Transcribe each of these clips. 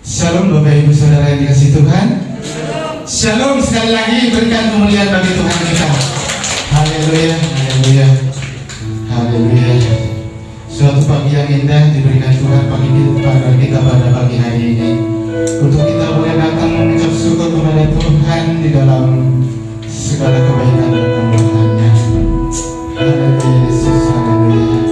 Shalom Bapak Ibu Saudara yang dikasih Tuhan. Shalom, sekali lagi berikan kemuliaan bagi Tuhan kita. Haleluya, haleluya, haleluya. Suatu pagi yang indah diberikan Tuhan pada kita pada pagi hari ini, untuk kita boleh datang mengucap syukur kepada Tuhan di dalam segala kebaikan dan kemurahan-Nya. Haleluya Yesus, haleluya.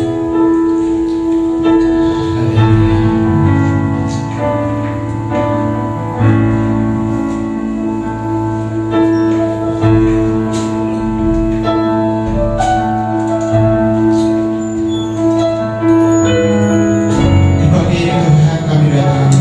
Di pagi ini Tuhan kami datang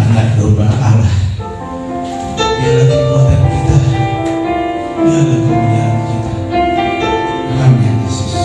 anak domba Allah. Dialah kekuatan kita, dialah kemuliaan kita. Amin Yesus.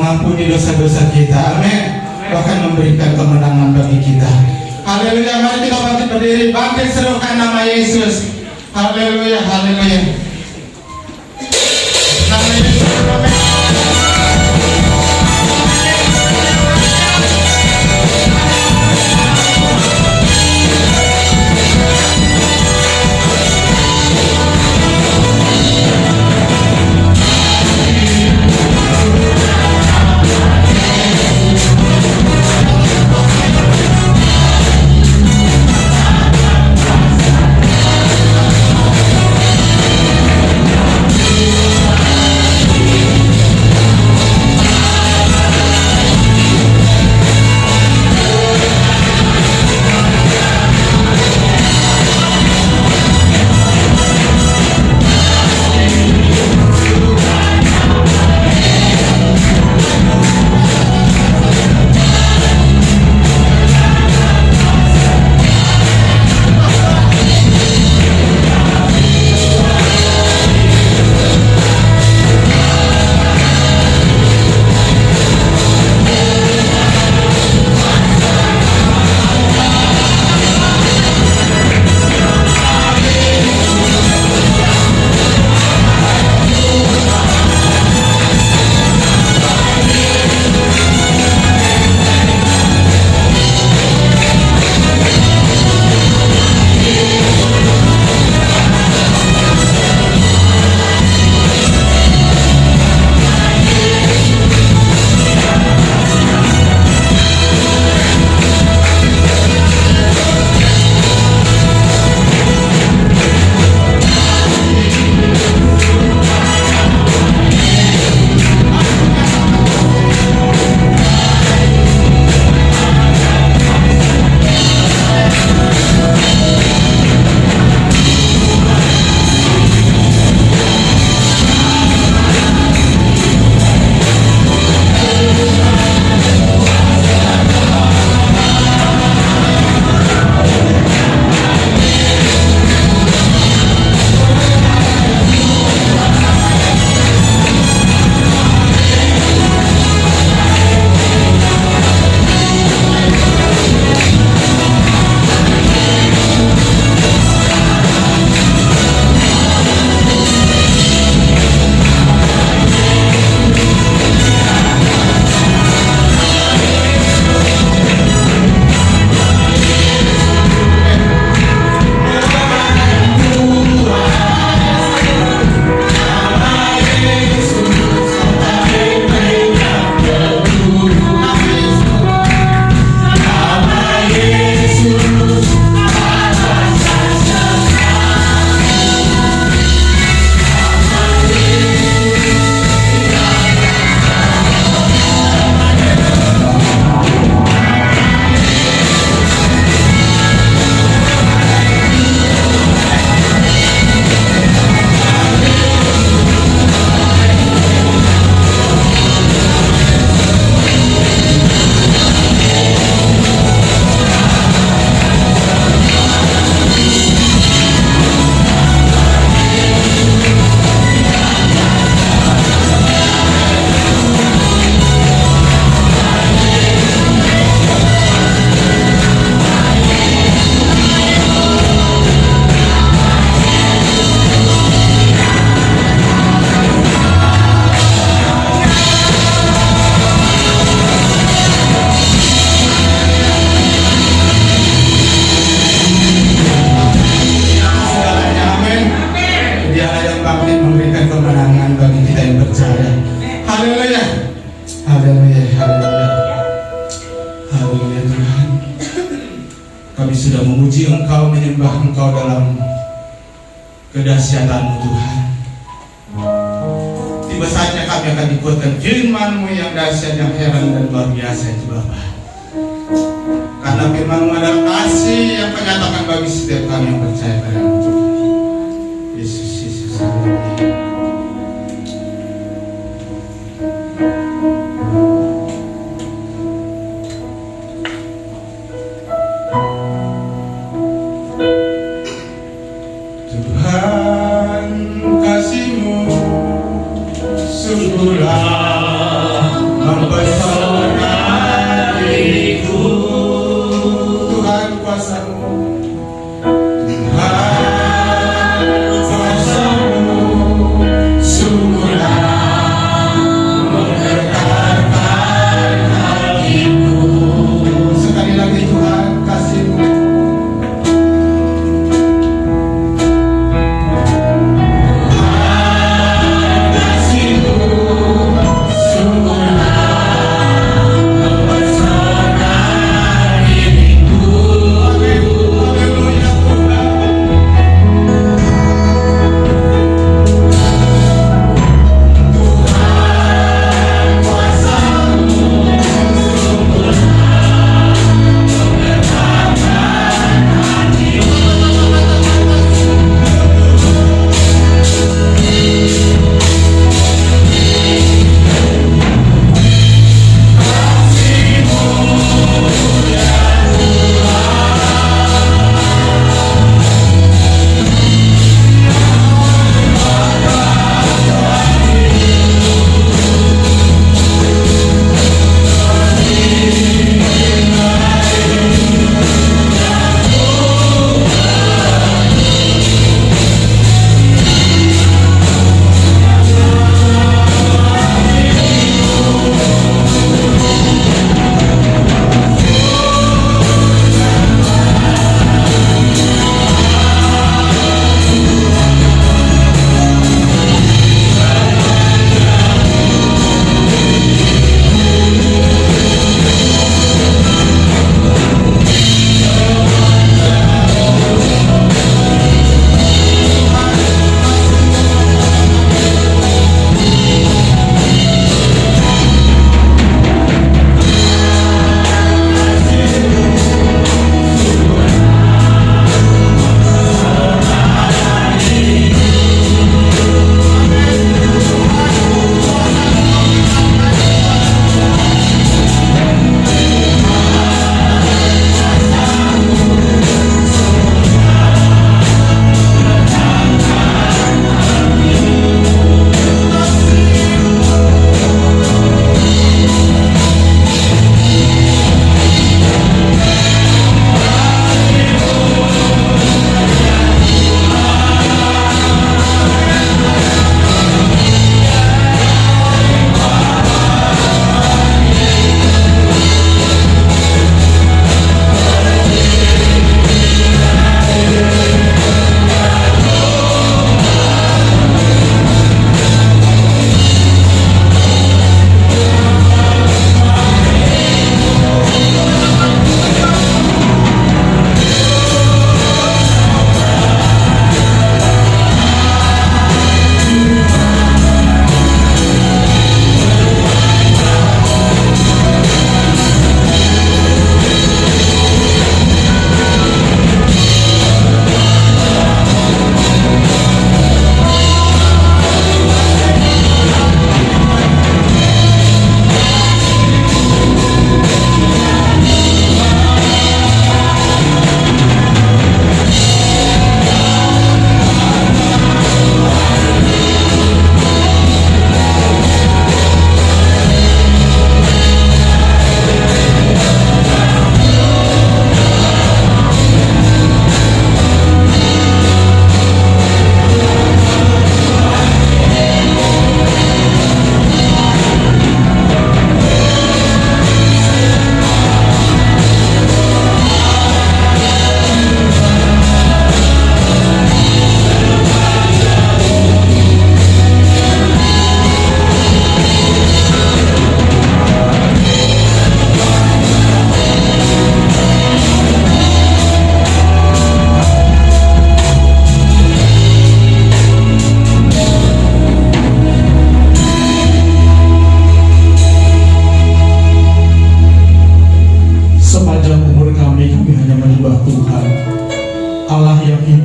mengampuni dosa-dosa kita, amin. Bahkan memberikan kemenangan bagi kita. Haleluya, mari kita bangkit berdiri, bangkit serukan nama Yesus. Haleluya, haleluya. Nama Yesus, nama Yesus. memuji Engkau, menyembah Engkau dalam kedahsyatan-Mu Tuhan. Tiba saatnya kami akan dikuatkan firman-Mu yang dahsyat, yang heran dan luar biasa itu Bapa. Karena firman-Mu adalah kasih yang menyatakan bagi setiap kami yang percaya pada-Mu Tuhan. Yesus, Yesus, haleluya. Tuhan,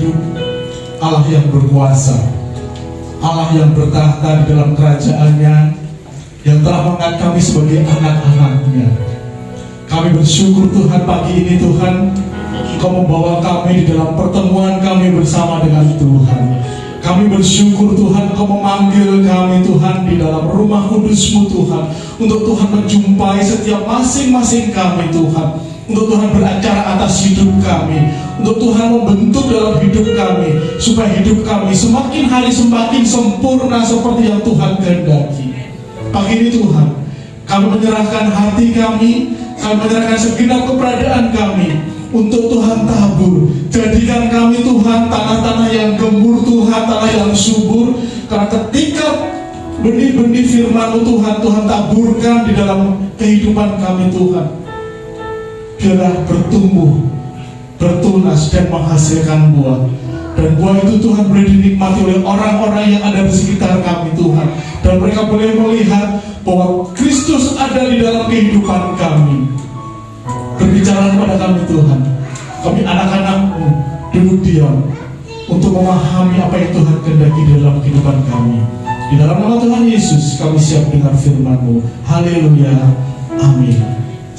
hidup, Allah yang berkuasa, Allah yang bertahta di dalam kerajaannya, yang telah mengangkat kami sebagai anak-anaknya. Kami bersyukur Tuhan pagi ini Tuhan, Engkau membawa kami di dalam pertemuan kami bersama dengan Tuhan. Kami bersyukur Tuhan Engkau memanggil kami Tuhan di dalam rumah kudus-Mu Tuhan, untuk Tuhan menjumpai setiap masing-masing kami Tuhan, untuk Tuhan beracara atas hidup kami, untuk Tuhan membentuk dalam hidup kami, supaya hidup kami semakin hari semakin sempurna seperti yang Tuhan kehendaki. Pagi ini Tuhan, kami menyerahkan hati kami menyerahkan segenap keberadaan kami untuk Tuhan tabur. Jadikan kami Tuhan tanah-tanah yang gembur Tuhan, tanah yang subur, karena ketika benih-benih firman-Mu Tuhan taburkan di dalam kehidupan kami Tuhan, biarlah bertumbuh, bertunas dan menghasilkan buah. Dan buah itu Tuhan boleh dinikmati oleh orang-orang yang ada di sekitar kami Tuhan, dan mereka boleh melihat bahwa Kristus ada di dalam kehidupan kami. Berbicara kepada kami Tuhan, kami anak-anak-Mu duduk diam untuk memahami apa yang Tuhan kehendaki dalam kehidupan kami. Di dalam nama Tuhan Yesus kami siap dengar firman-Mu. Haleluya, amin.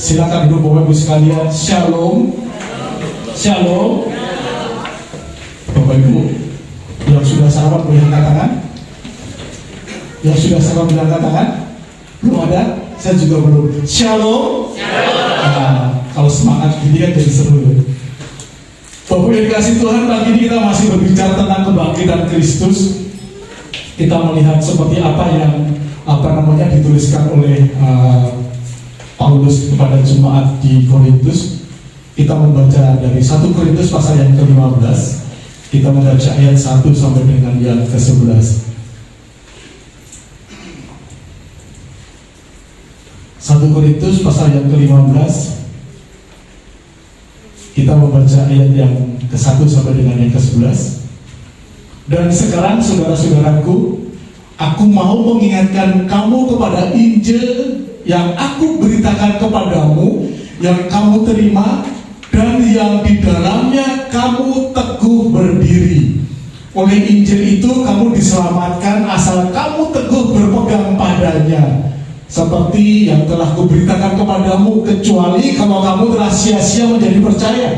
Silakan duduk Bapak Ibu sekalian. Shalom. Shalom. Bapak Ibu yang sudah sarapan boleh angkat tangan. Yang sudah sarapan boleh angkat tangan. Belum ada? Saya juga belum. Shalom. Nah, kalau semangat gini kan jadi seru ya. Bapak yang dikasih Tuhan, pagi ini kita masih berbicara tentang kebangkitan Kristus. Kita melihat seperti apa yang dituliskan oleh Paulus kepada jemaat di Korintus. Kita membaca dari 1 Korintus pasal yang ke-15. Kita membaca ayat 1 sampai dengan yang ke-11. 1 Korintus pasal yang ke-15. Kita membaca ayat yang ke-1 sampai dengan yang ke-11. Dan sekarang saudara-saudaraku, aku mau mengingatkan kamu kepada Injil yang aku beritakan kepadamu, yang kamu terima dan yang di dalamnya kamu teguh berdiri. Oleh Injil itu kamu diselamatkan asal kamu teguh berpegang padanya, seperti yang telah kuberitakan kepadamu, kecuali kalau kamu telah sia-sia menjadi percaya.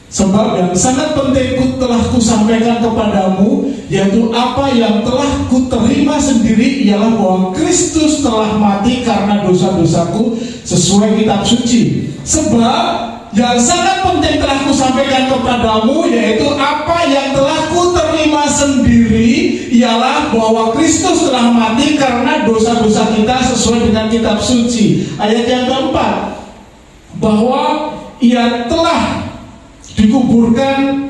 Sebab yang sangat penting telah kusampaikan kepadamu, yaitu apa yang telah kuterima sendiri, ialah bahwa Kristus telah mati karena dosa-dosaku sesuai kitab suci. Sebab yang sangat penting telah kusampaikan kepadamu, yaitu apa yang telah kuterima sendiri, ialah bahwa Kristus telah mati karena dosa-dosa kita sesuai dengan kitab suci. Ayat yang keempat, bahwa ia telah dikuburkan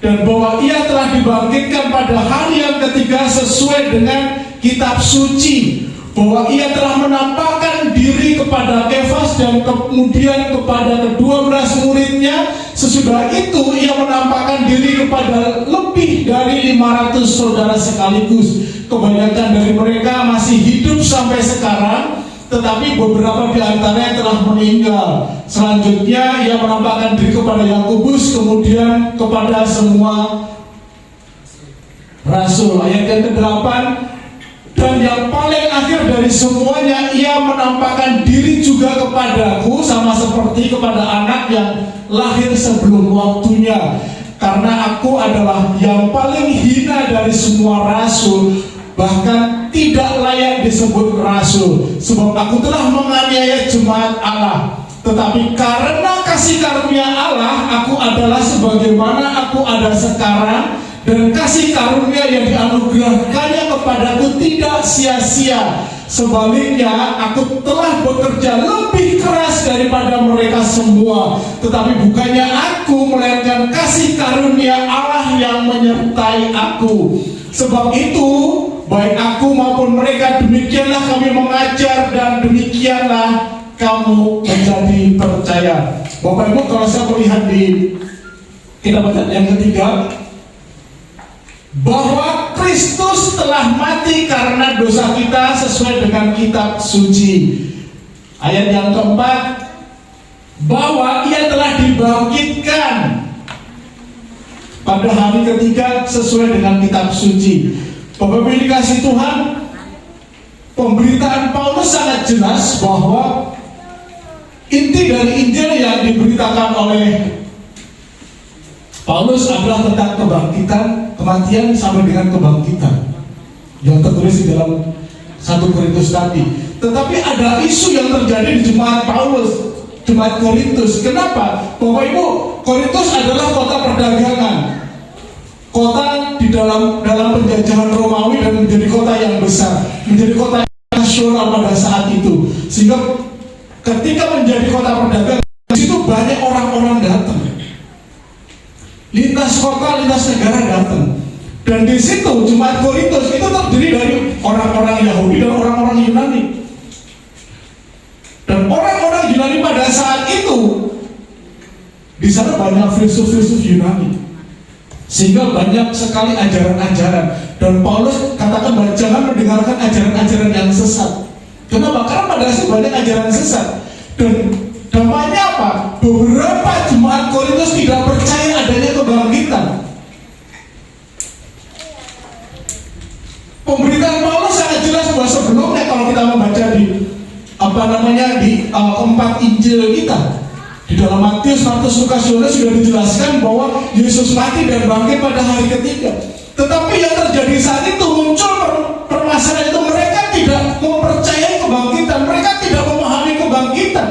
dan bahwa ia telah dibangkitkan pada hari yang ketiga sesuai dengan kitab suci, bahwa ia telah menampakkan diri kepada Kefas dan kemudian kepada ke-12 muridnya. Sesudah itu ia menampakkan diri kepada lebih dari 500 saudara sekaligus. Kebanyakan dari mereka masih hidup sampai sekarang, tetapi beberapa di antaranya telah meninggal. Selanjutnya ia menampakkan diri kepada Yakobus, kemudian kepada semua rasul. Ayat yang ke-8, dan yang paling akhir dari semuanya, ia menampakkan diri juga kepadaku, sama seperti kepada anak yang lahir sebelum waktunya. Karena aku adalah yang paling hina dari semua rasul, bahkan tidak layak disebut rasul, sebab aku telah menganiaya jemaat Allah. Tetapi karena kasih karunia Allah, aku adalah sebagaimana aku ada sekarang, dan kasih karunia yang dianugerahkannya kepadaku tidak sia-sia. Sebaliknya, aku telah bekerja lebih keras daripada mereka semua, tetapi bukannya aku, melainkan kasih karunia Allah yang menyertai aku. Sebab itu, baik aku maupun mereka, demikianlah kami mengajar, dan demikianlah kamu menjadi percaya. Bapak Ibu, kalau saya melihat di kitab yang ketiga, bahwa Kristus telah mati karena dosa kita sesuai dengan kitab suci. Ayat yang keempat, bahwa ia telah dibangkitkan pada hari ketiga sesuai dengan kitab suci. Bapak Ibu dikasih Tuhan, pemberitaan Paulus sangat jelas bahwa inti dari Injil yang diberitakan oleh Paulus adalah tentang kebangkitan, kematian sampai dengan kebangkitan yang tertulis di dalam 1 Korintus tadi. Tetapi ada isu yang terjadi di jemaat Paulus, jemaat Korintus. Kenapa? Bapak Ibu, Korintus adalah kota perdagangan, kota di dalam penjajahan Romawi, dan menjadi kota yang besar, menjadi kota nasional pada saat itu. Sehingga ketika menjadi kota perdagangan, di situ banyak orang-orang datang, lintas kota, lintas negara datang. Dan di situ jemaat Korintus itu terdiri dari orang-orang Yahudi dan orang-orang Yunani. Dan orang-orang Yunani pada saat itu, di sana banyak filsuf-filsuf Yunani, sehingga banyak sekali ajaran-ajaran. Dan Paulus katakan bahwa jangan mendengarkan ajaran-ajaran yang sesat. Kenapa? Karena pada saat banyak ajaran sesat. Dan dampaknya apa? Beberapa jemaat Korintus tidak percaya adanya kebangkitan. Pemberitaan Paulus sangat jelas bahwa sebelumnya, kalau kita membaca di keempat Injil kita, di dalam Matius, Markus, Lukas, Yohanes sudah dijelaskan bahwa Yesus mati dan bangkit pada hari ketiga. Tetapi yang terjadi saat itu muncul permasalahan itu, mereka tidak mempercayai kebangkitan, mereka tidak memahami kebangkitan.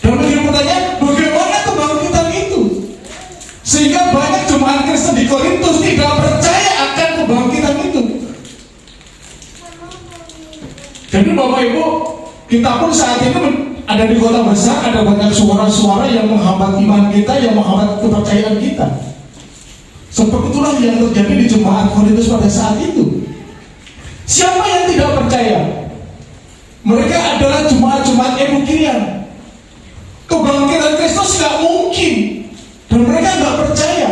Dan menjadi pertanyaan, bagaimana kebangkitan itu? Sehingga banyak jemaat Kristen di Korintus tidak percaya akan kebangkitan itu. Jadi Bapak Ibu, kita pun saat ini ada di kota besar, ada banyak suara-suara yang menghambat iman kita, yang menghambat kepercayaan kita. Seperti itulah yang terjadi di jemaat Korintus pada saat itu. Siapa yang tidak percaya? Mereka adalah jemaat-jemaat Epikurian. Kebangkitan Kristus tidak mungkin, dan mereka tidak percaya.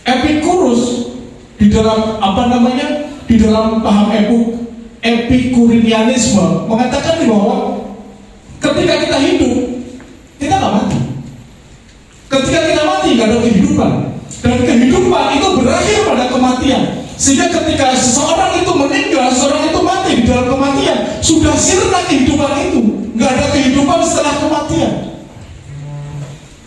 Epikurus di dalam di dalam paham Epikurianisme mengatakan bahwa ketika kita hidup, kita nggak mati. Ketika kita mati, nggak ada kehidupan, dan kehidupan itu berakhir pada kematian. Sehingga ketika seseorang itu meninggal, seseorang itu mati di dalam kematian, sudah sirna kehidupan itu, nggak ada kehidupan setelah kematian.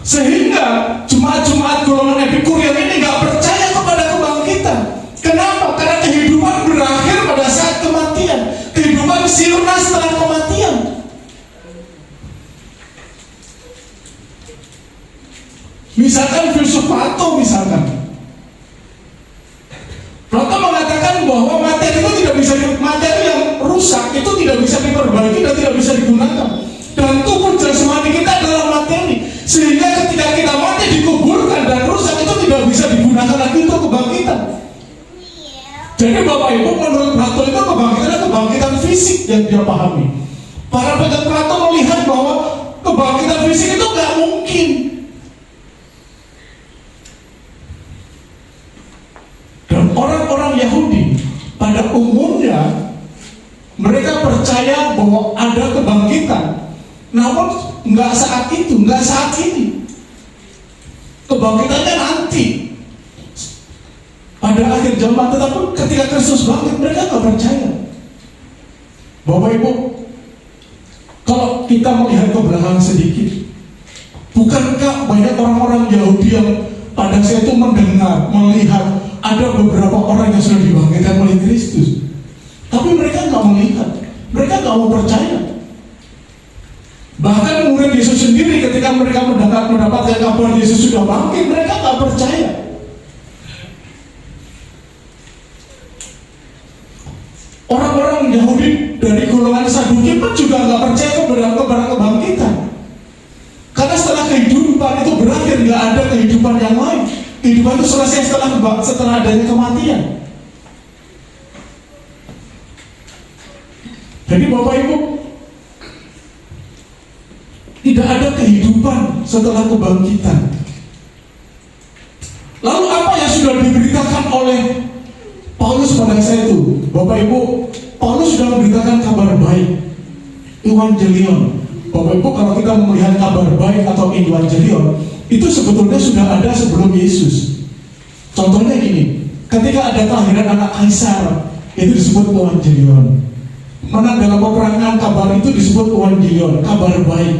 Sehingga jemaat-jemaat golongan Epikurian ini nggak percaya kepada kebangkitan. Kenapa? Karena kehidupan berakhir pada saat kematian. Kehidupan sirna setelah kematian. Misalkan filsuf Plato, Plato mengatakan bahwa materi itu tidak bisa, materi yang rusak itu tidak bisa diperbaiki dan tidak bisa digunakan. Dan tubuh jasmani kita adalah materi, sehingga ketika kita mati dikuburkan dan rusak, itu tidak bisa digunakan lagi untuk kebangkitan. Jadi Bapak Ibu, menurut Plato itu kebangkitan adalah kebangkitan fisik yang dia pahami. Para peneliti Plato melihat bahwa kebangkitan fisik itu nggak mungkin. Dan orang-orang Yahudi pada umumnya mereka percaya bahwa ada kebangkitan, namun nggak saat itu, nggak saat ini. Kebangkitannya nanti, pada akhir zaman. Tetapi ketika Kristus bangkit, mereka nggak percaya. Bapak Ibu, kalau kita melihat ke belakang sedikit, bukankah banyak orang-orang Yahudi yang pada saat itu mendengar, melihat ada beberapa orang yang sudah dibangkitkan oleh Kristus, tapi mereka nggak melihat, mereka nggak mau percaya. Bahkan murid Yesus sendiri ketika mereka mendapatkan kabar Yesus sudah bangkit, mereka nggak percaya. Orang-orang Yahudi dari golongan Saduki pun juga nggak percaya kepada kebangkitan. Karena setelah kehidupan itu berakhir, nggak ada kehidupan yang lain. Kehidupan itu selesai setelah adanya kematian. Jadi Bapak Ibu, tidak ada kehidupan setelah kebangkitan. Lalu apa yang sudah diberitakan oleh Paulus pada saat itu? Bapak Ibu, Paulus sudah memberitakan kabar baik, Evangelion, Bapak Ibu, kalau kita melihat kabar baik atau evangelion, itu sebetulnya sudah ada sebelum Yesus. Contohnya gini, ketika ada kelahiran anak Kaisar, itu disebut evangelion. Menang dalam peperangan, kabar itu disebut evangelion, kabar baik.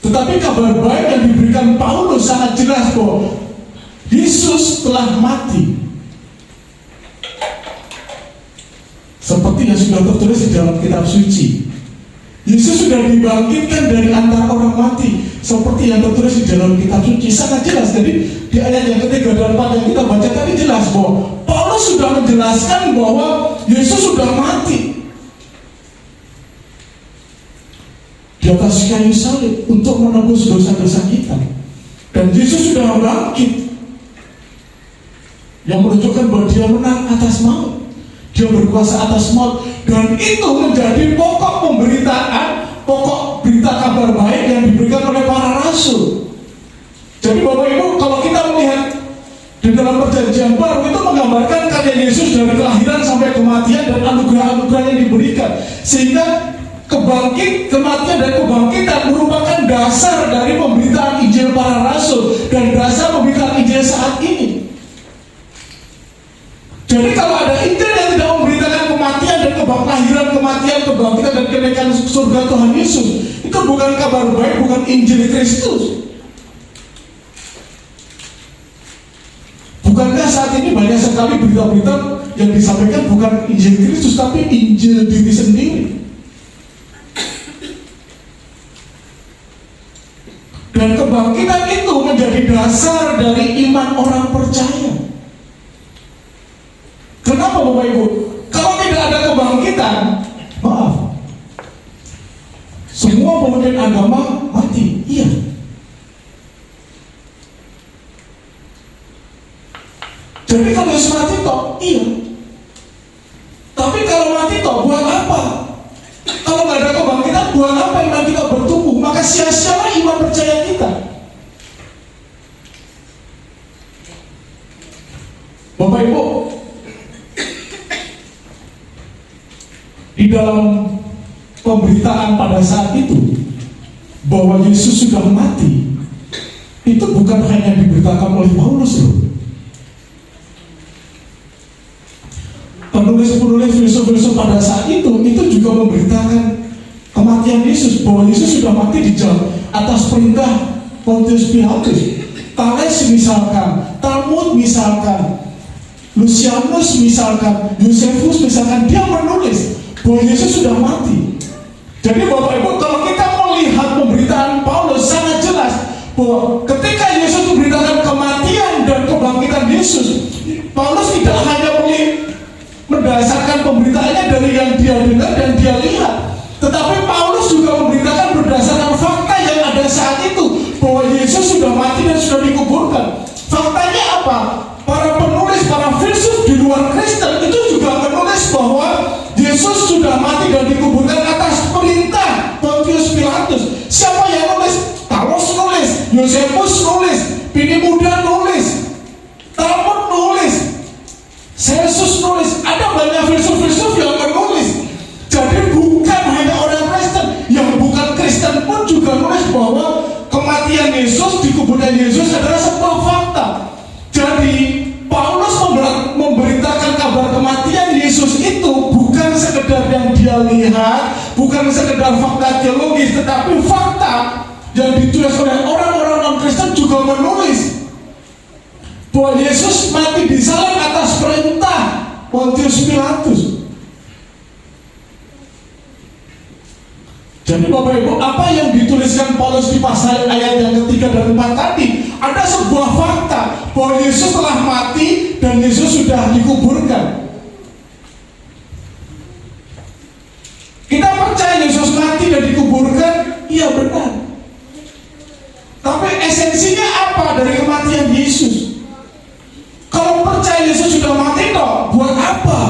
Tetapi kabar baik yang diberikan Paulus sangat jelas bahwa Yesus telah mati. Seperti yang sudah tertulis di dalam kitab suci, Yesus sudah dibangkitkan dari antara orang mati, seperti yang tertulis di dalam kitab suci. Sangat jelas. Jadi di ayat yang ketiga dan 4 yang kita baca tadi jelas bahwa Paulus sudah menjelaskan bahwa Yesus sudah mati di atas kayu salib untuk menebus dosa-dosa kita, dan Yesus sudah bangkit, yang menunjukkan bahwa dia menang atas maut, dia berkuasa atas maut, dan itu menjadi pokok pemberitaan, pokok berita kabar baik yang diberikan oleh para rasul. Jadi Bapak Ibu, kalau kita melihat di dalam perjanjian baru, itu menggambarkan karya Yesus dari kelahiran sampai kematian dan anugerah-anugerah yang diberikan, sehingga kematian dan kebangkitan merupakan dasar dari pemberitaan Injil para rasul dan dasar pemberitaan Injil saat ini. Jadi kalau ada Injil yang tidak memberitakan kematian dan kelahiran, kematian, kebangkitan dan kenaikan surga Tuhan Yesus, itu bukan kabar baik, bukan Injil Kristus. Bukankah saat ini banyak sekali berita-berita yang disampaikan bukan Injil Kristus, tapi Injil diri sendiri? Dan kebangkitan itu menjadi dasar dari iman orang percaya. Kenapa Bapak Ibu? Kalau tidak ada kebangkitan, maaf, semua pemimpin agama mati. Iya. Jadi kalau Yesus mati toh, iya. Tapi kalau mati toh, buat apa? Kalau nggak ada kebangkitan, buat apa iman kita bertumbuh? Maka sia-sialah iman percaya kita. Bapak Ibu, di dalam pemberitaan pada saat itu bahwa Yesus sudah mati, itu bukan hanya diberitakan oleh Paulus loh. Penulis-penulis filsuf-filsuf pada saat itu juga memberitakan kematian Yesus, bahwa Yesus sudah mati di atas perintah Pontius Pilatus. Thales misalkan, Talmud misalkan, Lucianus misalkan, Josephus misalkan, dia menulis bahwa Yesus sudah mati. Jadi Bapak Ibu, kalau kita melihat pemberitaan Paulus sangat jelas bahwa ketika Yesus memberitakan kematian dan kebangkitan Yesus, Paulus tidak hanya mendasarkan pemberitaannya dari yang dia dengar dan dia lihat, tetapi Paulus juga memberitakan berdasarkan fakta yang ada saat itu bahwa Yesus sudah mati dan sudah dikuburkan. Faktanya apa? Para penulis, para filsuf di luar Kristen itu juga menulis bahwa Yesus sudah mati dan dikuburkan atas perintah Pontius Pilatus. Siapa yang nulis? Paulus nulis, Josephus nulis, Pliny Muda nulis, Talmud nulis, Celsus nulis. Ada banyak filsuf-filsuf yang menulis. Jadi bukan hanya orang Kristen, yang bukan Kristen pun juga nulis bahwa kematian Yesus, dikuburkan Yesus adalah sebuah fakta. Jadi Paulus memberitakan kabar kematian Yesus itu bukan sekedar yang dia lihat, bukan sekedar fakta teologis, tetapi fakta yang ditulis oleh orang-orang non-Kristen juga menulis bahwa Yesus mati di salib atas perintah Pontius Pilatus. Jadi Bapak Ibu, apa yang dituliskan Paulus di pasal ayat yang ketiga dan 4 tadi, ada sebuah fakta bahwa Yesus telah mati dan Yesus sudah dikuburkan. Kita percaya Yesus mati dan dikuburkan, iya benar. Tapi esensinya apa dari kematian Yesus? Kalau percaya Yesus sudah mati toh, buat apa?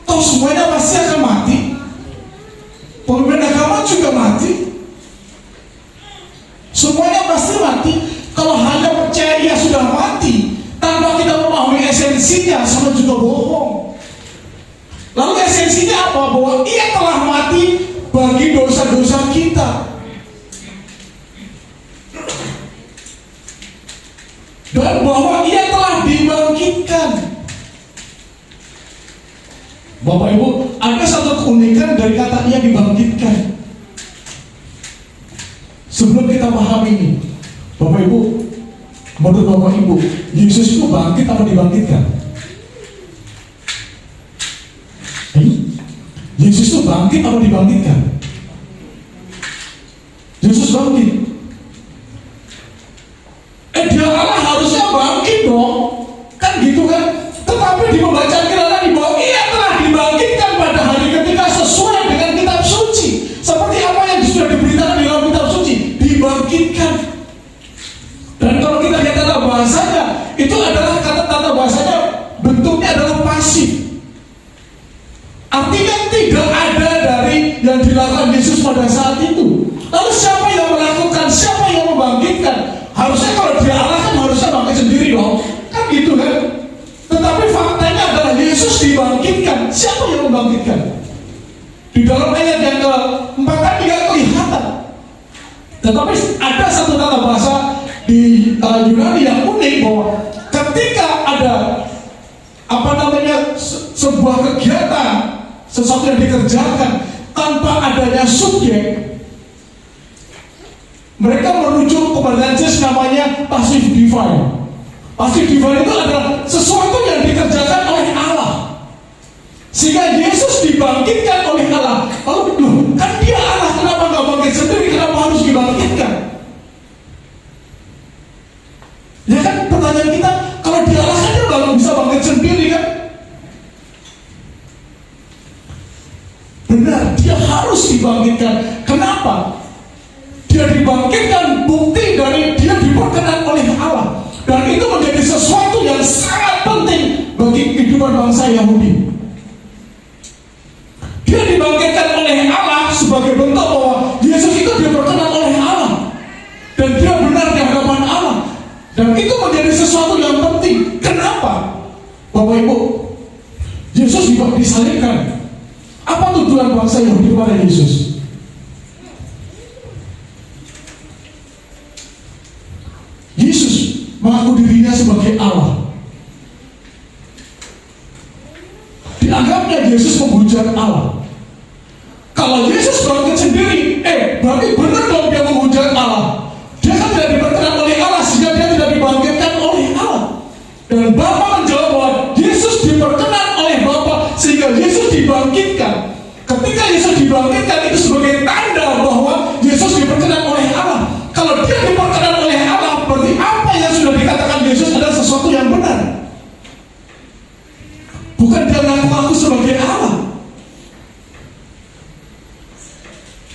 Toh semuanya pasti akan mati. Pemimpin agama juga mati. Semuanya pasti mati. Kalau hanya percaya ia sudah mati tanpa kita memahami esensinya, sama juga bohong. Lalu esensinya apa? Bahwa ia telah mati dan bahwa ia telah dibangkitkan. Bapak Ibu, ada satu keunikan dari kata ia dibangkitkan. Sebelum kita paham ini, Bapak Ibu, menurut Bapak Ibu, Yesus itu bangkit atau dibangkitkan? Yesus itu bangkit atau dibangkitkan? Yesus bangkit. Dia Allah harusnya bangkit dong, kan gitu kan? Tetapi di pembacaan kita di bawah ia telah dibangkitkan pada hari ketiga sesuai dengan kitab suci, seperti apa yang sudah diberitakan di dalam kitab suci, dibangkitkan. Dan kalau kita lihat kata bahasanya, itu adalah kata bahasanya bentuknya adalah pasif. Artinya tidak ada dari yang dilakukan Yesus pada saat itu. Lalu siapa yang melakukan? Siapa yang membangkitkan? Harusnya kalau dia Allah kan harusnya bangkit sendiri dong, kan gitu kan? Tetapi faktanya adalah Yesus dibangkitkan. Siapa yang membangkitkan? Di dalam ayat yang keempat kan tidak kelihatan. Tetapi ada satu kata bahasa di Yunani yang unik, bahwa ketika ada sebuah kegiatan, sesuatu yang dikerjakan tanpa adanya subjek, mereka merujuk kepada jenis namanya passive divine. Passive divine itu adalah sesuatu yang dikerjakan oleh Allah, sehingga Yesus dibangkitkan oleh Allah. Lalu, kan dia Allah, kenapa nggak bangkit sendiri? Kenapa harus dibangkitkan? Ya kan, pertanyaan kita, kalau dia Allah kan dia nggak bisa bangkit sendiri kan? Benar, dia harus dibangkitkan. Kenapa? Dia dibangkitkan bukti dari dia diperkenan oleh Allah, dan itu menjadi sesuatu yang sangat penting bagi kehidupan bangsa Yahudi. Dia dibangkitkan oleh Allah sebagai bentuk bahwa Yesus itu diperkenan oleh Allah dan dia benar di hadapan Allah, dan itu menjadi sesuatu yang penting. Kenapa? Bapak Ibu, Yesus disalibkan. Apa tujuan bangsa Yahudi kepada Yesus? Yesus mengaku dirinya sebagai Allah. Dianggapnya Yesus menghujat Allah. Kalau Yesus bangkit sendiri, berarti benar dong dia menghujat Allah. Dia kan tidak diperkenan oleh Allah, sehingga dia tidak dibangkitkan oleh Allah. Dan Bapa menjawab bahwa Yesus diperkenan oleh Bapa, sehingga Yesus dibangkitkan. Ketika Yesus dibangkitkan, itu sebagai tanda bahwa Yesus diperkenan oleh Allah. Kalau dia diperkenan oleh Allah, berarti apa yang sudah dikatakan Yesus adalah sesuatu yang benar. Bukan dia mengaku sebagai Allah.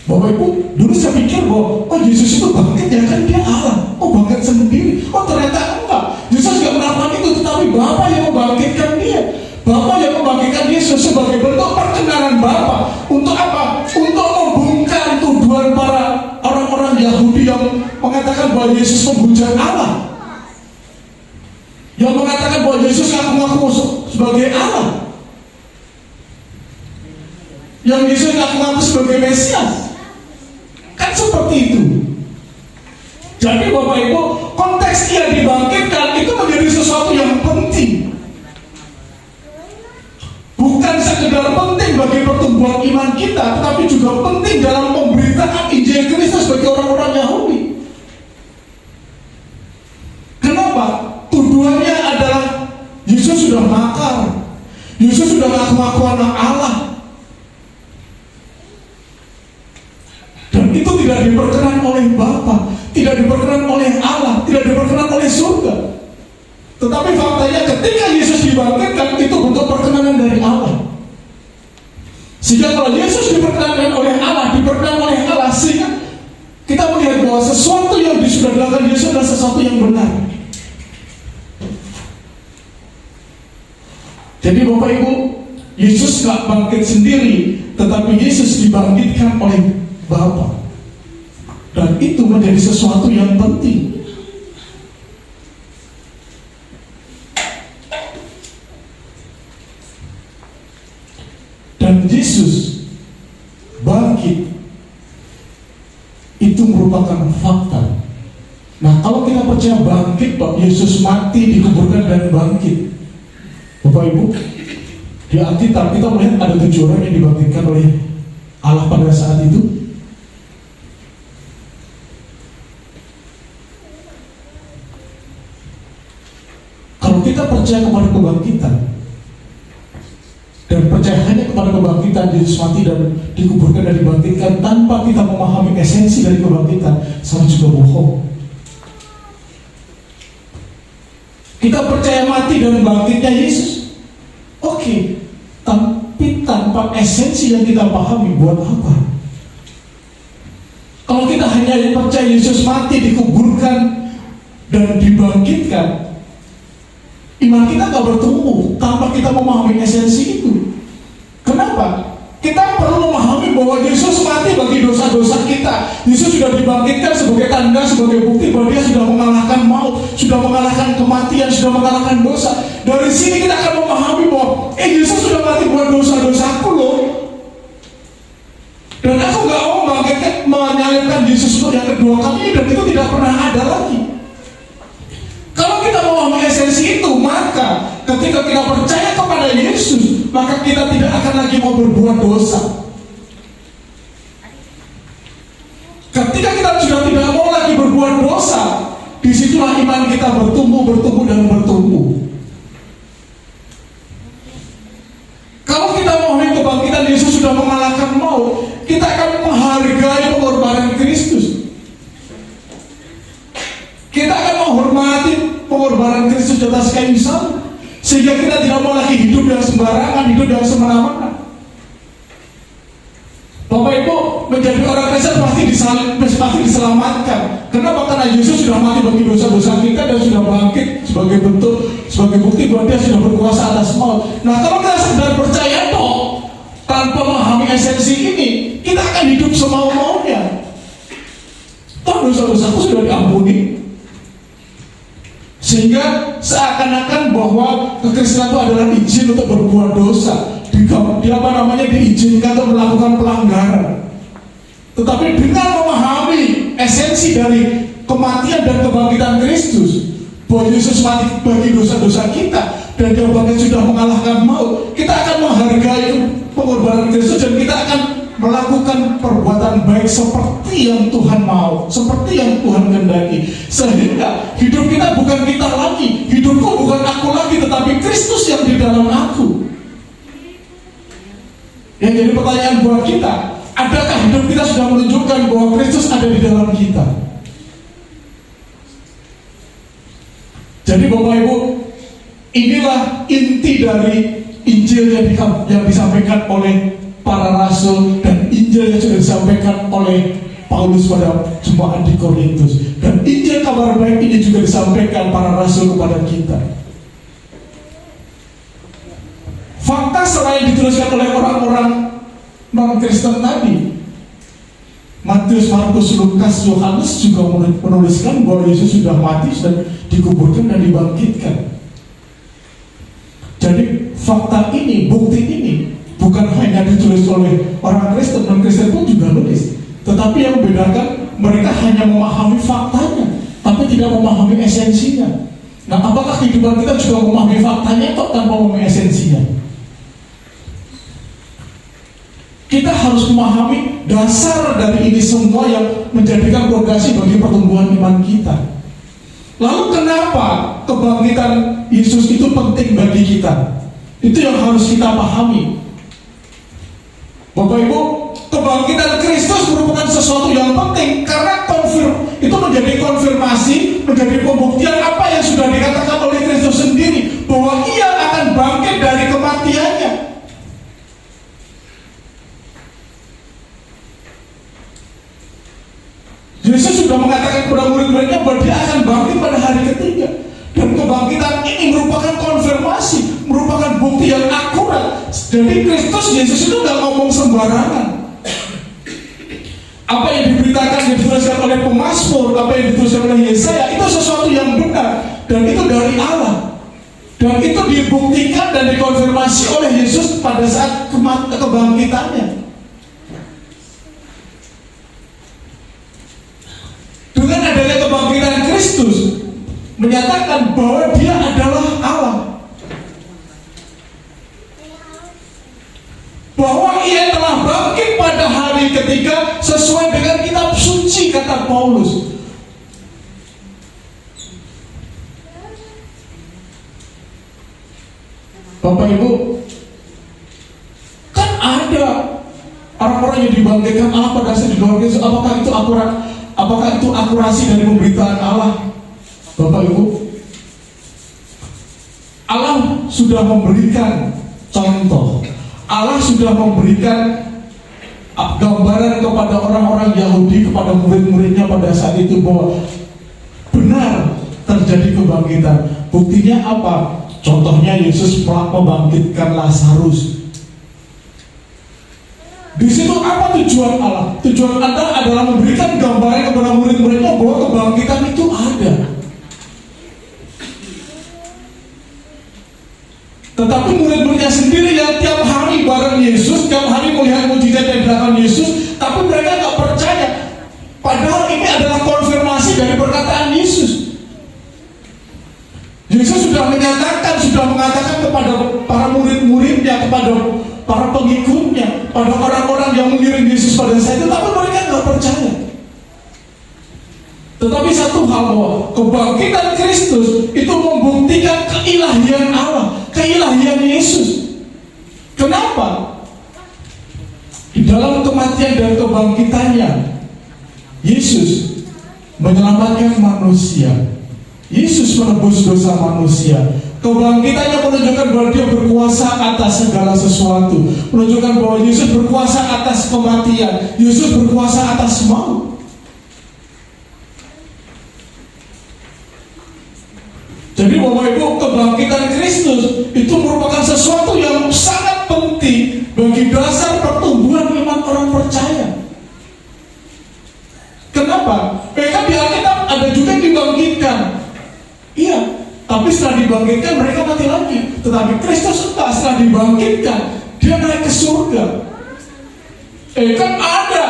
Bapak Ibu, dulu saya pikir bahwa Yesus itu bangkit, ya kan dia Allah. Bangkit sendiri. Ternyata enggak. Yesus tidak melakukan itu, tetapi Bapa yang membangkitkan dia. Bapa yang membangkitkan Yesus sebagai bentuk perkenanan Bapa. Untuk apa? Untuk membungkam tuduhan para orang-orang Yahudi yang mengatakan bahwa Yesus menghujat Allah, yang mengatakan bahwa Yesus ngaku-ngaku sebagai Allah, yang Yesus ngaku-ngaku sebagai Mesias. Kan seperti itu. Jadi Bapak Ibu, konteks dia dibangkitkan itu menjadi sesuatu yang penting. Bukan sekedar penting bagi pertumbuhan iman kita, tetapi juga penting dalam pemberitaan Injil Kristus bagi orang-orang Yahudi. Kenapa? Tuduhannya adalah Yesus sudah makar, Yesus sudah ngaku-ngaku anak Allah, dan itu tidak diperkenan oleh Bapa, tidak diperkenan oleh Allah, tidak diperkenan oleh surga. Tetapi faktanya ketika Yesus dibangkitkan, itu bentuk perkenanan dari Allah. Sehingga kalau Yesus diperkenankan oleh Allah, sehingga kita melihat bahwa sesuatu yang sudah dilakukan Yesus adalah sesuatu yang benar. Jadi Bapak Ibu, Yesus gak bangkit sendiri, tetapi Yesus dibangkitkan oleh Bapa. Dan itu menjadi sesuatu yang penting. Dan Yesus bangkit itu merupakan fakta Nah, kalau kita percaya bangkit, Pak, Yesus mati, dikuburkan dan bangkit. Bapak Ibu, di Alkitab kita melihat ada 7 orang yang dibangkitkan oleh Allah pada saat itu. Kalau kita percaya kepada kebangkitan dan percaya hanya kepada kebangkitan, Yesus mati dan dikuburkan dan dibangkitkan tanpa kita memahami esensi dari kebangkitan, sama juga bohong. Kita percaya mati dan bangkitnya Yesus, oke, tapi tanpa esensi yang kita pahami, buat apa? Kalau kita hanya percaya Yesus mati, dikuburkan dan dibangkitkan, iman kita gak bertumbuh tanpa kita memahami esensi itu. Kenapa? Kita perlu memahami bahwa Yesus mati bagi dosa-dosa kita. Yesus sudah dibangkitkan sebagai tanda, sebagai bukti bahwa dia sudah mengalahkan maut, sudah mengalahkan kematian, sudah mengalahkan dosa. Dari sini kita akan memahami bahwa Yesus sudah mati buat dosa-dosaku loh. Dan aku gak mau menyalibkan Yesus untuk yang kedua kali, dan itu tidak pernah ada lagi. Kalau kita memahami esensi itu, maka ketika kita percaya kepada Yesus, maka kita tidak akan lagi mau berbuat dosa. Ketika kita sudah tidak mau lagi berbuat dosa, disitulah iman kita bertumbuh dan bertumbuh. Kalau kita memahami kebangkitan Yesus sudah mengalahkan maut, kita akan menghargai pengorbanan Kristus. Kita akan menghormati pengorbanan Kristus di atas kayu salib, sehingga kita tidak mau lagi hidup yang sembarangan, hidup yang semena-mena. Bapak Ibu, menjadi orang Kristen pasti diselamatkan. Kenapa? Karena Yesus sudah mati bagi dosa-dosa kita dan sudah bangkit sebagai bentuk, sebagai bukti bahwa dia sudah berkuasa atas maut. Nah, kalau kita sekedar percaya toh, tanpa memahami esensi ini, kita akan hidup semau-maunya. Toh dosa-dosaku sudah diampuni. Sehingga seakan-akan bahwa kekristenan itu adalah izin untuk berbuat dosa, diizinkan untuk melakukan pelanggaran. Tetapi dengan memahami esensi dari kematian dan kebangkitan Kristus, bahwa Yesus mati bagi dosa-dosa kita dan dia bangkit sudah mengalahkan maut, kita akan menghargai pengorbanan Kristus dan kita akan melakukan perbuatan baik seperti yang Tuhan mau, seperti yang Tuhan kehendaki. Sehingga hidup kita bukan kita lagi, hidupku bukan aku lagi, tetapi Kristus yang di dalam aku. Yang jadi pertanyaan buat kita, adakah hidup kita sudah menunjukkan bahwa Kristus ada di dalam kita? Jadi Bapak Ibu, inilah inti dari Injil yang disampaikan oleh para rasul dan Injil yang sudah disampaikan oleh Paulus pada jemaat di Korintus, dan Injil kabar baik ini juga disampaikan para rasul kepada kita. Fakta selain dituliskan oleh orang-orang non-Kristen tadi, Matius, Markus, Lukas, Yohanes juga menuliskan bahwa Yesus sudah mati dan dikuburkan dan dibangkitkan. Jadi fakta ini, bukti ini bukan hanya ditulis oleh orang Kristen, non-Kristen pun juga nulis. Tetapi yang membedakan, mereka hanya memahami faktanya, tapi tidak memahami esensinya. Nah, apakah kehidupan kita juga memahami faktanya atau tanpa memahami esensinya? Kita harus memahami dasar dari ini semua yang menjadikan fondasi bagi pertumbuhan iman kita. Lalu kenapa kebangkitan Yesus itu penting bagi kita? Itu yang harus kita pahami. Bapak Ibu, kebangkitan Kristus merupakan sesuatu yang penting karena itu menjadi konfirmasi, menjadi pembuktian apa yang sudah dikatakan oleh Kristus sendiri, bahwa Ia akan bangkit dari kematiannya. Yesus sudah mengatakan kepada murid-muridnya bahwa Dia akan bangkit pada hari ketiga. Dan kebangkitan ini merupakan konfirmasi, merupakan bukti yang akurat. Jadi Kristus Yesus itu nggak ngomong sembarangan. Apa yang diberitakan, dituliskan oleh pemazmur, apa yang dituliskan oleh Yesaya, itu sesuatu yang benar dan itu dari Allah. Dan itu dibuktikan dan dikonfirmasi oleh Yesus pada saat kebangkitannya. Dengan adanya kebangkitan Kristus, Kristus menyatakan bahwa dia adalah Allah, bahwa ia telah bangkit pada hari ketiga sesuai dengan kitab suci, kata Paulus. Bapak Ibu, kan ada orang-orang yang dibangkitkan Allah pada saat di luar Yesus. Apakah itu akurat? Apakah itu akurasi dari pemberitaan Allah? Bapak Ibu, Allah sudah memberikan contoh, Allah sudah memberikan gambaran kepada orang-orang Yahudi, kepada murid-muridnya pada saat itu bahwa benar terjadi kebangkitan. Buktinya apa? Contohnya Yesus membangkitkan Lazarus. Di situ apa tujuan Allah? Tujuan Allah adalah memberikan gambaran kepada murid-muridnya bahwa kebangkitan itu ada. Tetapi murid-muridnya sendiri yang tiap hari bareng Yesus, tiap hari melihat mujizat yang dilakukan Yesus, tapi mereka nggak percaya. Padahal ini adalah konfirmasi dari perkataan Yesus. Yesus sudah menyatakan, sudah mengatakan kepada para murid-muridnya, kepada para pengikutnya, pada orang-orang yang mengiring Yesus pada saat itu, tapi mereka nggak percaya. Tetapi satu hal, bahwa kebangkitan Kristus itu membuktikan keilahian Allah, keilahian Yesus. Kenapa? Di dalam kematian dan kebangkitannya, Yesus menyelamatkan manusia. Yesus menebus dosa manusia. Kebangkitannya menunjukkan bahwa dia berkuasa atas segala sesuatu, menunjukkan bahwa Yesus berkuasa atas kematian, Yesus berkuasa atas maut. Jadi Bapak Ibu, kebangkitan Kristus itu merupakan sesuatu yang sangat penting bagi dasar pertumbuhan iman orang percaya. Kenapa? Mereka di Alkitab ada juga yang dibangkitkan. Iya, tapi setelah dibangkitkan mereka mati lagi. Tetapi Kristus enggak, setelah dibangkitkan dia naik ke surga. Kan ada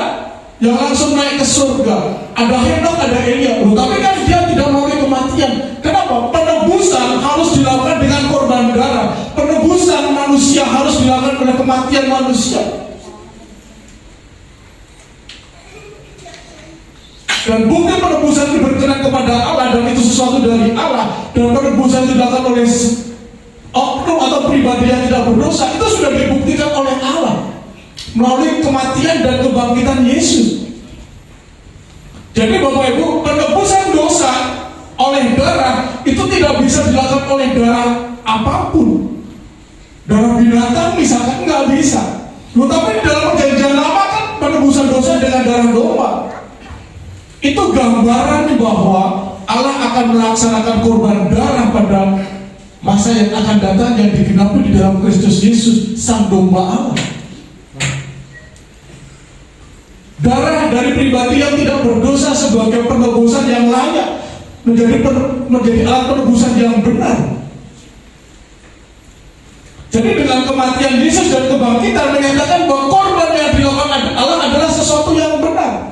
yang langsung naik ke surga. Ada Henok, ada Elia. Tapi kan dia tidak melalui kematian. Kenapa? Penebusan harus dilakukan dengan korban darah. Penebusan manusia harus dilakukan oleh kematian manusia. Dan bukti penebusan itu berkenan kepada Allah, dan itu sesuatu dari Allah, dan penebusan itu dilakukan oleh oknum atau pribadi yang tidak berdosa, itu sudah dibuktikan oleh Allah melalui kematian dan kebangkitan Yesus. Jadi Bapak Ibu, penebusan dosa oleh darah itu tidak bisa dilakukan oleh darah apapun. Darah binatang misalkan nggak bisa. Tetapi dalam perjanjian lama kan penebusan dosa dengan darah domba. Itu gambaran bahwa Allah akan melaksanakan korban darah pada masa yang akan datang, yang digenapi di dalam Kristus Yesus, Sang Domba Allah. Darah dari pribadi yang tidak berdosa sebagai penebusan yang layak, menjadi alat penebusan yang benar. Jadi dengan kematian Yesus dan kebangkitan menyatakan bahwa korban yang dilakukan Allah adalah sesuatu yang benar.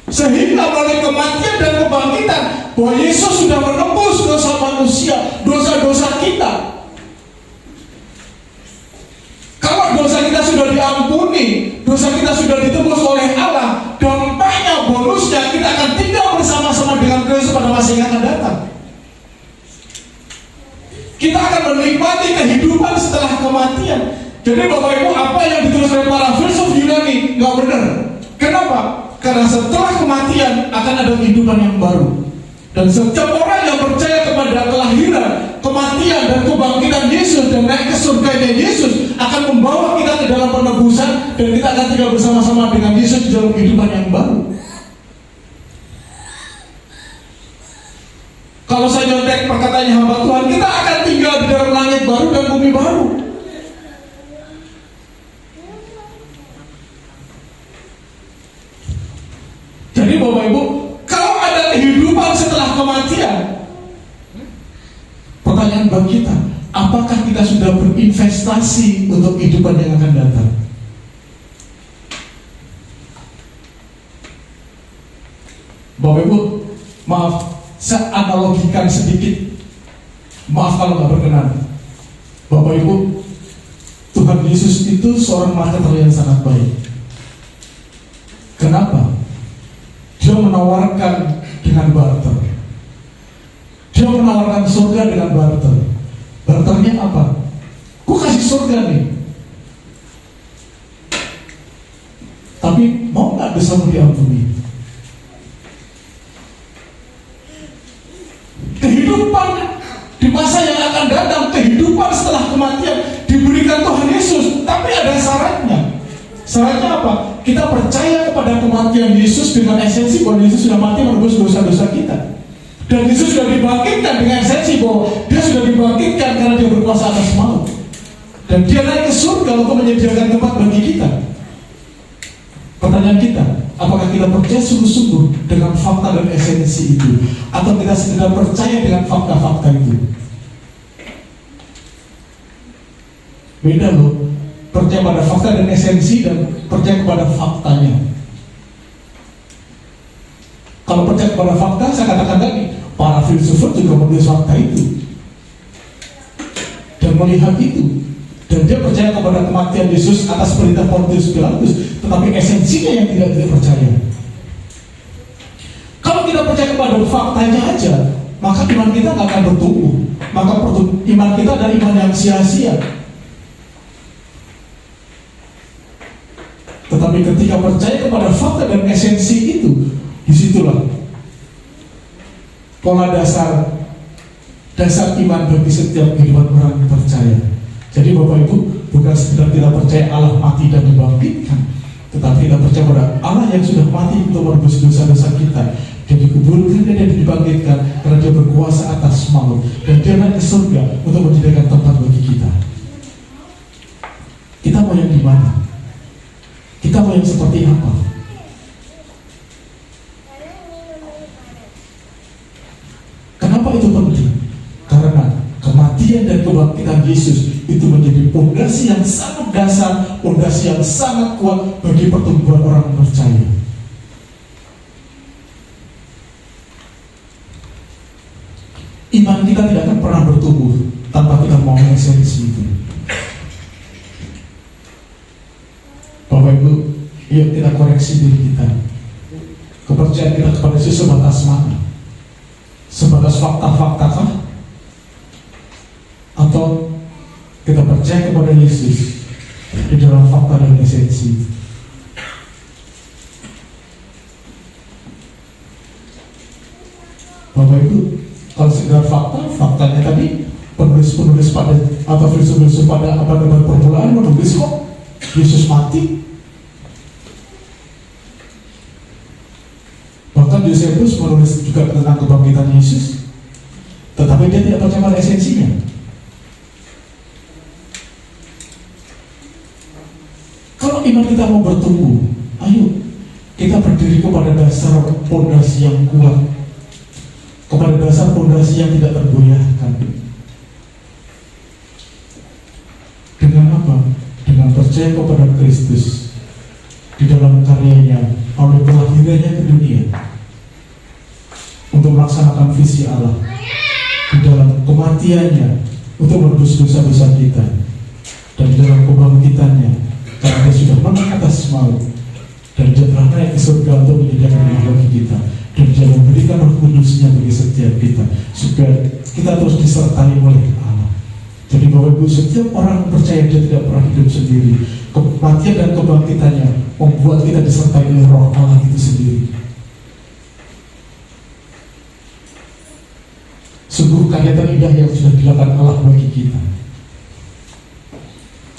Sehingga melalui kematian dan kebangkitan bahwa Yesus sudah menebus dosa manusia, dosa-dosa kita. Kalau dosa kita sudah diampuni, dosa kita sudah ditebus oleh Allah, dampaknya, bonusnya kita akan tinggal bersama-sama dengan Kristus pada masa yang akan datang. Kita akan menikmati kehidupan setelah kematian. Jadi Bapak Ibu, apa yang ditulis oleh para filsuf Yunani nggak benar. Kenapa? Karena setelah kematian akan ada kehidupan yang baru. Dan setiap orang yang percaya kepada kelahiran, kematian, dan kebangkitan Yesus dan naik ke surganya Yesus akan membawa kita ke dalam penebusan, dan kita akan tinggal bersama-sama dengan Yesus di dalam kehidupan yang baru. Kalau saya nyontek perkataannya hamba Tuhan, kita akan tinggal di dalam langit baru dan bumi baru. Jadi Bapak Ibu, kalau ada kehidupan setelah kematian, pertanyaan bagi kita, apakah kita sudah berinvestasi untuk kehidupan yang akan datang? Bapak Ibu, maaf, saya analogikan sedikit, maaf kalau nggak berkenan. Bapak Ibu, Tuhan Yesus itu seorang marketer yang sangat baik. Kenapa? Dia menawarkan dengan barter. Dia menawarkan surga dengan barter. Barternya apa? Gue kasih surga nih, tapi mau nggak dosamu diampuni? Kehidupan di masa yang akan datang, kehidupan setelah kematian diberikan Tuhan Yesus, tapi ada syaratnya. Syaratnya apa? Kita percaya kepada kematian Yesus dengan esensi bahwa Yesus sudah mati menebus dosa-dosa kita. Dan Yesus sudah dibangkitkan dengan esensi bahwa Dia sudah dibangkitkan karena Dia berkuasa atas maut. Dan Dia naik ke surga untuk menyediakan tempat bagi kita. Pertanyaan kita, apakah kita percaya sungguh-sungguh dengan fakta dan esensi itu, atau kita sekedar percaya dengan fakta-fakta itu? Beda loh, percaya pada fakta dan esensi dan percaya kepada faktanya. Kalau percaya kepada fakta, saya katakan tadi, para filsufat juga menulis fakta itu dan melihat itu. Dan dia percaya kepada kematian Yesus atas perintah Pontius Pilatus, tetapi esensinya yang tidak percaya. Kalau kita percaya kepada faktanya aja, maka iman kita nggak akan bertumbuh. Maka iman kita adalah iman yang sia-sia. Tetapi ketika percaya kepada fakta dan esensi itu, disitulah pola dasar iman bagi setiap kehidupan orang yang percaya. Jadi Bapak Ibu, bukan sekedar kita percaya Allah mati dan dibangkitkan, tetapi kita percaya pada Allah yang sudah mati untuk menebus dosa-dosa kita. Dia dikuburkan dan Dia dibangkitkan karena Dia berkuasa atas maut, dan Dia naik ke surga untuk menyediakan tempat bagi kita. Kita mau yang di mana? Kita mau yang seperti apa? Kenapa itu penting? Karena kematian dan kebangkitan Yesus itu menjadi pondasi yang sangat dasar, pondasi yang sangat kuat bagi pertumbuhan orang percaya. Iman kita tidak akan pernah bertumbuh tanpa kita mau esensi itu. Bapak Ibu, yuk kita koreksi diri kita. Kepercayaan kita kepada Yesus sebatas mana? Sebatas fakta-fakta kah? Atau kita percaya kepada Yesus di dalam fakta dan esensi? Bapak Ibu, kalau sekedar faktanya tadi penulis pada atau filsuf-filsuf pada abad-abad permulaan menulis kok Yesus mati. Bahkan Josephus menulis juga tentang kebangkitan Yesus, tetapi dia tidak percaya pada esensinya. Kalau iman kita mau bertumbuh, ayo kita berdiri kepada dasar pondasi yang kuat, kepada dasar pondasi yang tidak tergoyahkan. Dengan apa? Dengan percaya kepada Kristus di dalam karyanya, oleh kelahirannya ke dunia untuk melaksanakan visi Allah, di dalam kematiannya untuk menebus dosa-dosa kita, dan di dalam kebangkitannya karena Dia sudah menang atas maut, dan Dia telah naik ke surga untuk menyediakan rumah bagi kita, dan Dia memberikan Roh Kudus-Nya bagi setiap kita, supaya kita terus disertai oleh Allah. Jadi Bapak Ibu, setiap orang percaya dia tidak pernah hidup sendiri. Kematian dan kebangkitannya membuat kita disertai oleh Roh Allah itu sendiri. Sungguh karya terindah yang sudah dilakukan Allah bagi kita.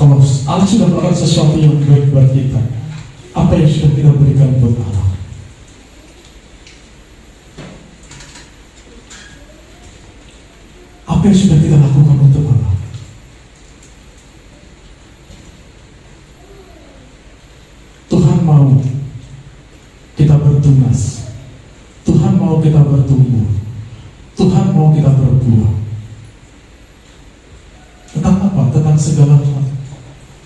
Kalau Allah sudah melakukan sesuatu yang baik buat kita, apa yang sudah kita berikan buat Allah? Apa yang sudah kita lakukan untuk Allah? Tuhan mau kita bertunas, Tuhan mau kita bertumbuh, Tuhan mau kita berbuah. Tentang apa? Tentang segala hal,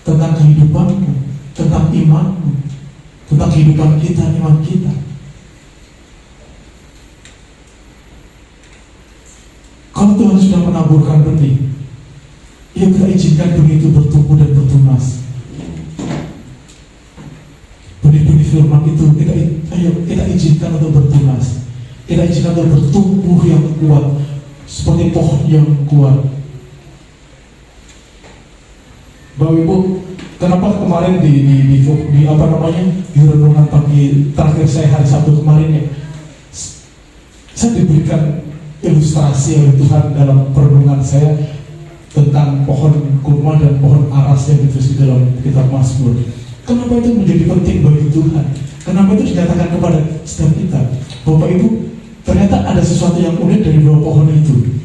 tentang kehidupanmu, tentang imanmu, tentang kehidupan kita, iman kita. Kalau Tuhan sudah menaburkan benih, ya kita izinkan benih itu bertumbuh dan bertunas. Benih-benih firman itu kita izinkan untuk bertunas. Kita izinkan untuk bertumbuh yang kuat, seperti pohon yang kuat. Bapak Ibu, kenapa kemarin di renungan pagi terakhir saya hari Sabtu kemarin ya, saya diberikan ilustrasi oleh Tuhan dalam perenungan saya tentang pohon kurma dan pohon aras yang ditulis di dalam kitab Mazmur. Kenapa itu menjadi penting bagi Tuhan? Kenapa itu dinyatakan kepada setiap kita? Bapak Ibu, ternyata ada sesuatu yang unik dari dua pohon itu.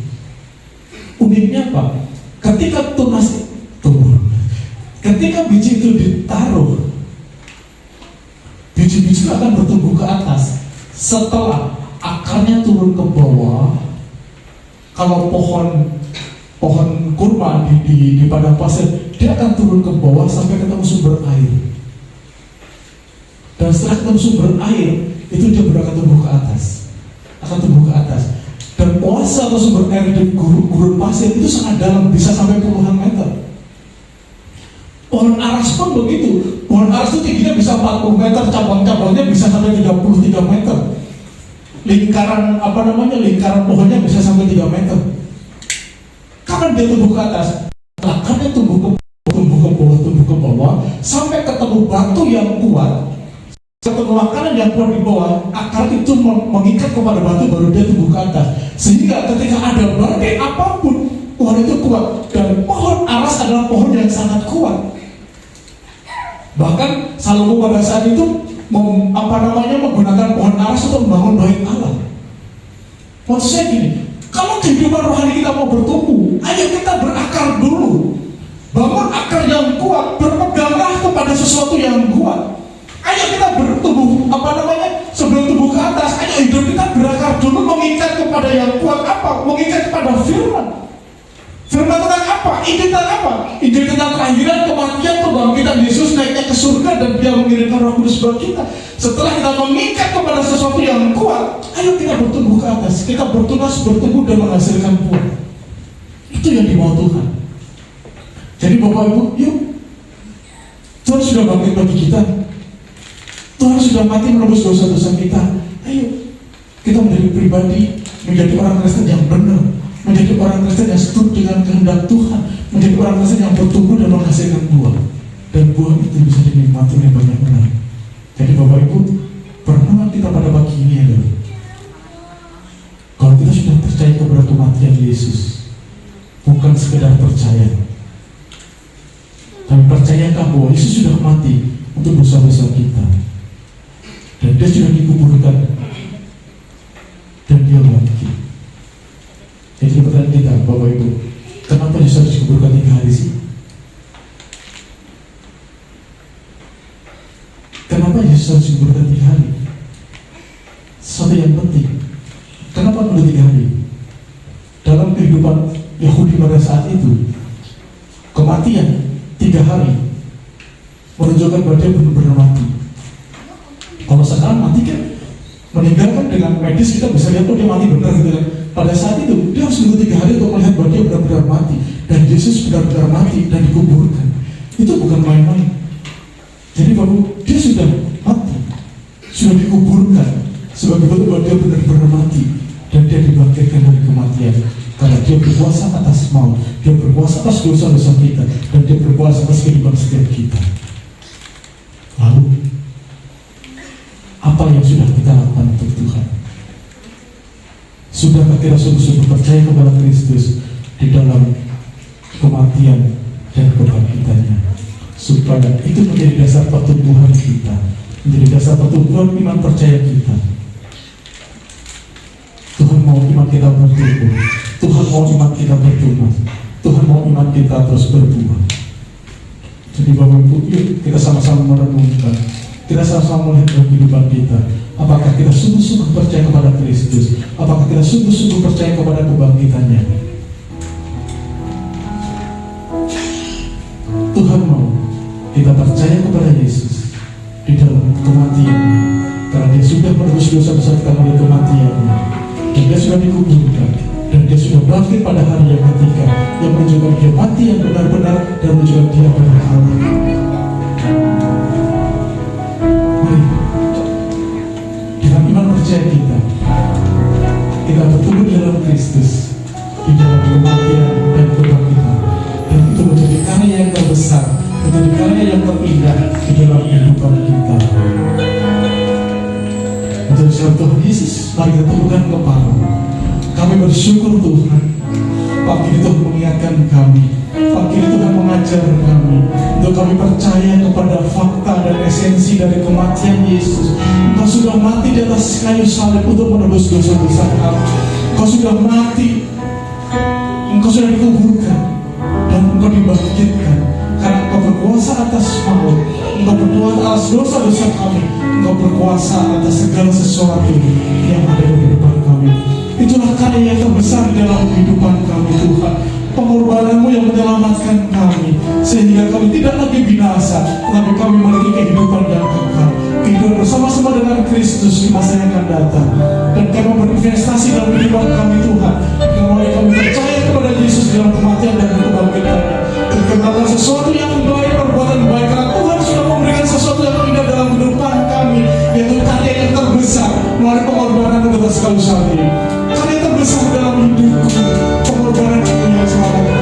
Uniknya apa? Ketika ketika biji itu ditaruh, biji-biji akan bertumbuh ke atas. Setelah akarnya turun ke bawah, kalau pohon kurma di padang pasir, dia akan turun ke bawah sampai ketemu sumber air. Dan setelah ketemu sumber air, itu dia akan tumbuh ke atas. Dan kuasa atau sumber air di gurun pasir itu sangat dalam, bisa sampai puluhan meter. Pohon aras pun begitu. Pohon aras itu tingginya bisa 40 meter, cabang-cabangnya bisa sampai 33 meter. Lingkaran pohonnya bisa sampai 3 meter. Kapan dia tumbuh ke atas? Akarnya tumbuh ke bawah sampai ketemu batu yang kuat. Ketemu makanan yang kuat di bawah, akar itu mengikat kepada batu, baru dia tumbuh ke atas. Sehingga ketika ada badai apapun, pohon itu kuat. Dan pohon aras adalah pohon yang sangat kuat. Bahkan Salomo pada saat itu menggunakan pohon aras untuk membangun bait Allah. Maksud saya gini, kalau kehidupan rohani kita mau bertumbuh, ayo kita berakar dulu. Bangun akar yang kuat, berpeganglah kepada sesuatu yang kuat. Ayo kita bertumbuh, sebelum tumbuh ke atas, ayo hidup kita berakar dulu, mengikat kepada yang kuat. Apa? Mengikat kepada firman. Firman tentang apa? Injil tentang apa? Injil tentang kelahiran, kematian, kebangkitan Yesus, naiknya ke surga, dan dia mengirimkan Roh Kudus buat kita. Setelah kita mengikat kepada sesuatu yang kuat, ayo kita bertumbuh ke atas. Kita bertunas, bertumbuh, dan menghasilkan buah. Itu yang dimau Tuhan. Jadi Bapak Ibu, yuk, Tuhan sudah bangkit bagi kita. Tuhan sudah mati menebus dosa-dosa kita. Ayo kita menjadi pribadi, menjadi orang Kristen yang benar, menjadi orang Kristen yang seturut dengan kehendak Tuhan, menjadi orang Kristen yang bertumbuh dan menghasilkan buah. Dan buah itu bisa dinikmati oleh banyak orang. Jadi Bapak Ibu, perenungan kita pada pagi ini adalah, kalau kita sudah percaya kepada kematian Yesus, bukan sekedar percaya, tapi percayakah bahwa Yesus sudah mati untuk dosa-dosa kita, dan dia sudah dikuburkan, dan dia bangkit. Jadi pertanyaan kita, Bapak Ibu, kenapa Yesus harus dikuburkan 3 hari sih? Kenapa Yesus harus dikuburkan 3 hari? Sesuatu yang penting. Kenapa perlu 3 hari? Dalam kehidupan Yahudi pada saat itu, kematian 3 hari menunjukkan bahwa dia benar-benar mati. Kalau sekarang mati kan, meninggalkan dengan medis kita bisa lihat, oh dia mati benar gitu kan. Pada saat itu dia harus menunggu 3 hari untuk melihat bahwa dia benar-benar mati, dan Yesus benar-benar mati dan dikuburkan. Itu bukan main-main. Jadi baru dia sudah mati, sudah dikuburkan sebagai bentuk bahwa dia benar-benar mati, dan dia dibangkitkan dari kematian. Karena dia berkuasa atas maut, dia berkuasa atas dosa-dosa kita, dan dia berkuasa atas kehidupan setiap kita. Lalu apa yang sudah kita lakukan untuk Tuhan? Sudahkah kita sungguh-sungguh percaya kepada Kristus di dalam kematian dan kebangkitannya, supaya itu menjadi dasar pertumbuhan kita, menjadi dasar pertumbuhan iman percaya kita. Tuhan mau iman kita bertumbuh, Tuhan mau iman kita bertumbuh, Tuhan mau iman kita terus berbuah. Jadi Bapak Ibu, yuk kita sama-sama merenungkan, kita sama-sama melihat dalam kehidupan kita. Apakah kita sungguh-sungguh percaya kepada Kristus? Apakah kita sungguh-sungguh percaya kepada kebangkitannya? Tuhan mau kita percaya kepada Yesus di dalam kematiannya, karena dia sudah menebus dosa-dosa kita melalui kematiannya, dan dia sudah dikuburkan, dan dia sudah bangkit dan juga Dia berhala. Mari, dengan iman percaya kita bertumbuh di dalam Kristus, di dalam kematian dan kebangkitan, dan itu menjadi karya yang terbesar, menjadi karya yang terindah di dalam kehidupan kita. Untuk Tuhan Yesus, mari kita tundukkan kepala. Kami bersyukur Tuhan, pagi ini Tuhan mengingatkan kami, pagi ini Tuhan mengajar kami, untuk kami percaya kepada fakta dan esensi dari kematian Yesus. Engkau sudah mati di atas kayu salib untuk menebus dosa-dosa kami. Engkau sudah mati, Engkau sudah dikuburkan, dan Engkau dibangkitkan. Karena Engkau berkuasa atas maut, Engkau berkuasa atas dosa-dosa kami, Engkau berkuasa atas segala sesuatu yang ada di depan kami. Itulah karya yang terbesar dalam kehidupan kami Tuhan. Pengorbanan-Mu yang menyelamatkan kami, sehingga kami tidak lagi binasa, tetapi kami memiliki kehidupan yang kekal, kehidupan bersama-sama dengan Kristus di masa yang akan datang. Dan kami berinvestasi dalam kehidupan kami Tuhan, karena kami percaya kepada Yesus dalam kematian dan kebangkitannya, dan kami sesuatu yang baik, perbuatan baik, karena Tuhan sudah memberikan sesuatu yang indah dalam kehidupan kami, yaitu karya yang terbesar melalui pengorbanan di atas kayu salib. Karya terbesar dalam hidupku, pengorbanan yang selamat kami.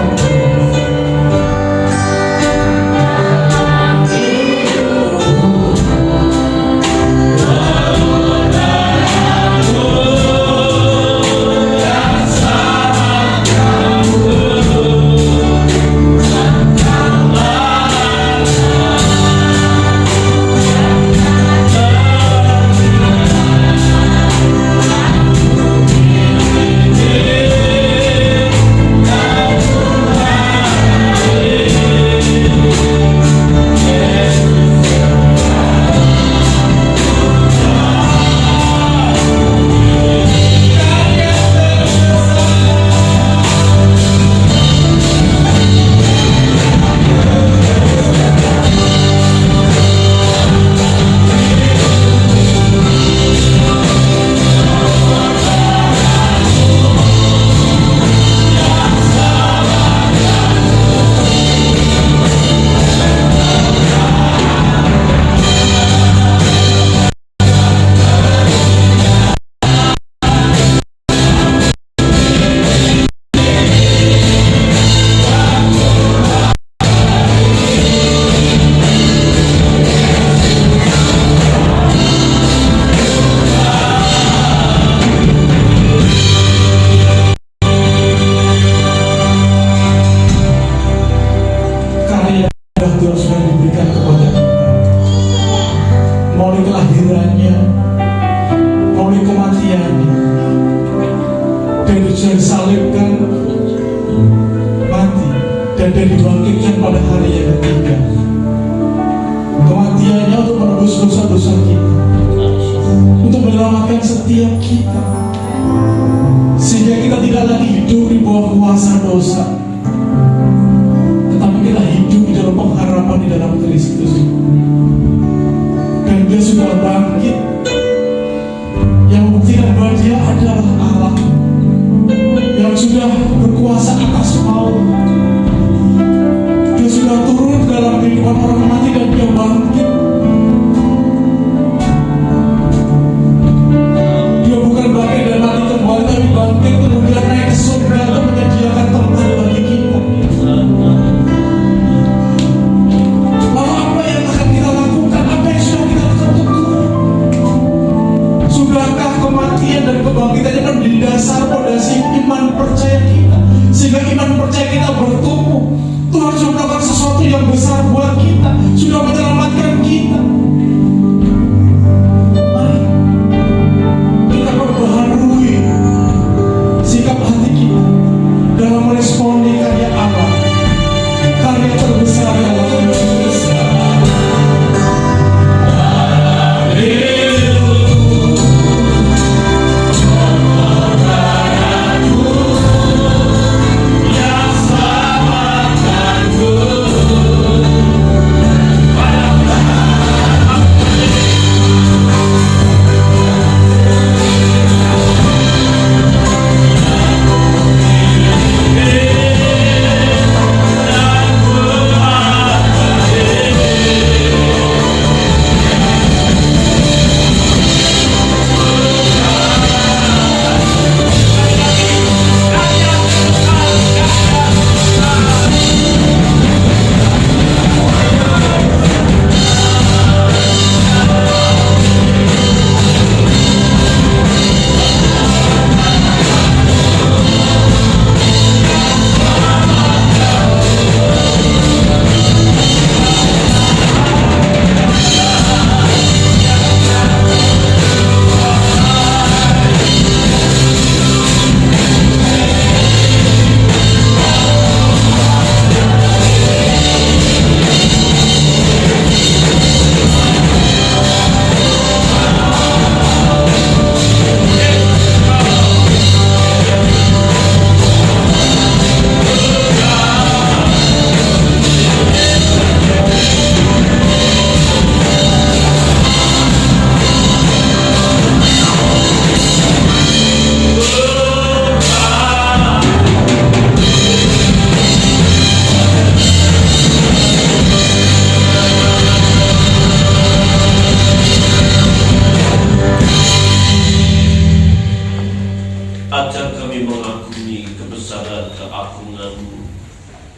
Ajar kami mengagumi kebesaran keagungan-Mu,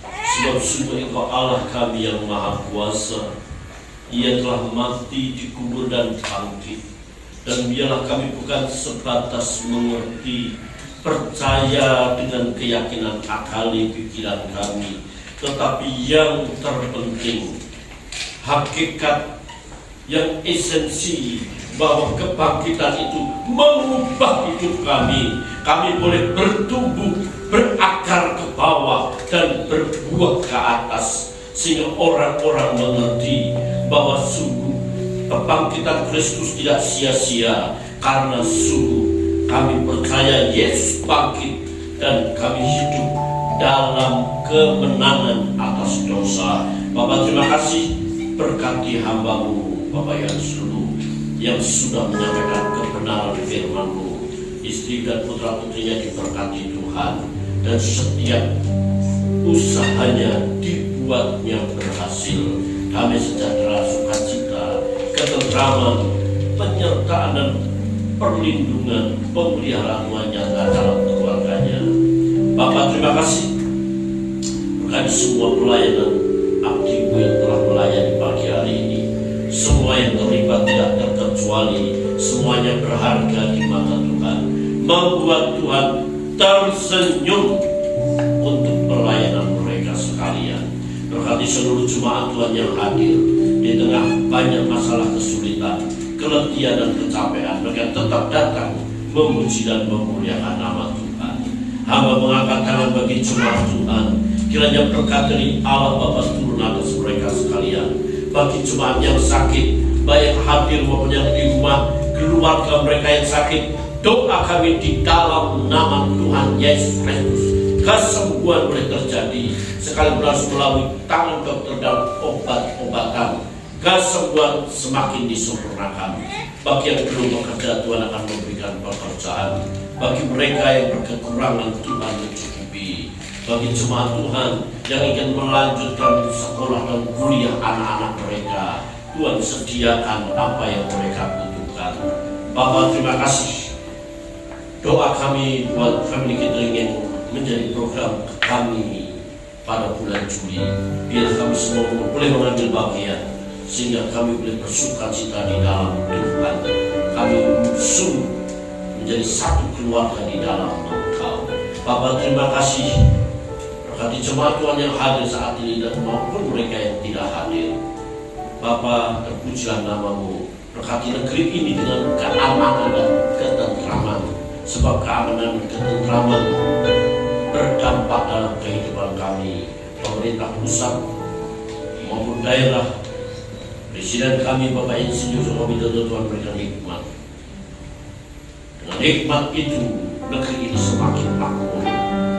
sebab sungguh Engkau Allah kami yang Maha Kuasa. Ia telah mati, dikubur dan bangkit. Dan biarlah kami bukan sebatas mengerti, percaya dengan keyakinan akali pikiran kami, tetapi yang terpenting, hakikat yang esensi, bahwa kebangkitan itu mengubah hidup kami. Kami boleh bertumbuh, berakar ke bawah, dan berbuah ke atas, sehingga orang-orang mengerti bahwa sungguh kebangkitan Kristus tidak sia-sia, karena sungguh kami percaya Yesus bangkit dan kami hidup dalam kemenangan atas dosa. Bapa, terima kasih, berkati hamba-Mu Bapak Yanus dulu yang sudah menyampaikan kebenaran firman-Mu. Istri dan putra-putrinya diberkati Tuhan, dan setiap usahanya dibuatnya berhasil. Damai sejahtera, sukacita, ketentraman, penyertaan dan perlindungan, pemeliharaan nyata dalam keluarganya. Bapak, terima kasih berkati semua pelayanan aktif yang telah melayani pagi hari ini. Semua yang terlibat tidak terkecuali, semuanya berharga di mata Tuhan, membuat Tuhan tersenyum untuk pelayanan mereka sekalian. Berkati seluruh jemaat Tuhan yang hadir di tengah banyak masalah kesulitan, keletihan dan kecapean, mereka tetap datang memuji dan memuliakan nama Tuhan. Hamba mengangkat tangan bagi jemaat Tuhan, kiranya berkat dari Allah Bapa turun atas mereka sekalian. Bagi jemaat yang sakit, baik hadir maupun yang di rumah, keluarga mereka yang sakit, doa kami di dalam nama Tuhan Yesus Kristus, kesembuhan boleh terjadi, sekalipun harus melalui tangan dokter dan obat-obatan, kesembuhan semakin disempurnakan. Bagi yang belum bekerja, Tuhan akan memberikan pekerjaan. Bagi mereka yang berkekurangan, Tuhan mencukupi. Bagi jemaat Tuhan yang ingin melanjutkan sekolah dan kuliah anak-anak mereka, Tuhan sediakan apa yang mereka butuhkan. Bapak, terima kasih. Doa kami buat Family Gathering yang menjadi program kami pada bulan Juli, biar kami semua boleh mengambil bagian, sehingga kami boleh bersukacita di dalam Tuhan. Kami sungguh menjadi satu keluarga di dalam Engkau. Bapak, terima kasih. Berkati jemaat Tuhan yang hadir saat ini dan maupun mereka yang tidak hadir. Bapa, terpujilah nama-Mu. Berkati negeri ini dengan keamanan dan ketentraman, sebab keamanan dan ketentraman berdampak dalam kehidupan kami. Pemerintah pusat maupun daerah, Presiden kami Bapak Insinyur Joko Widodo, Tuhan berikan hikmat. Dengan hikmat itu, negeri ini semakin makmur,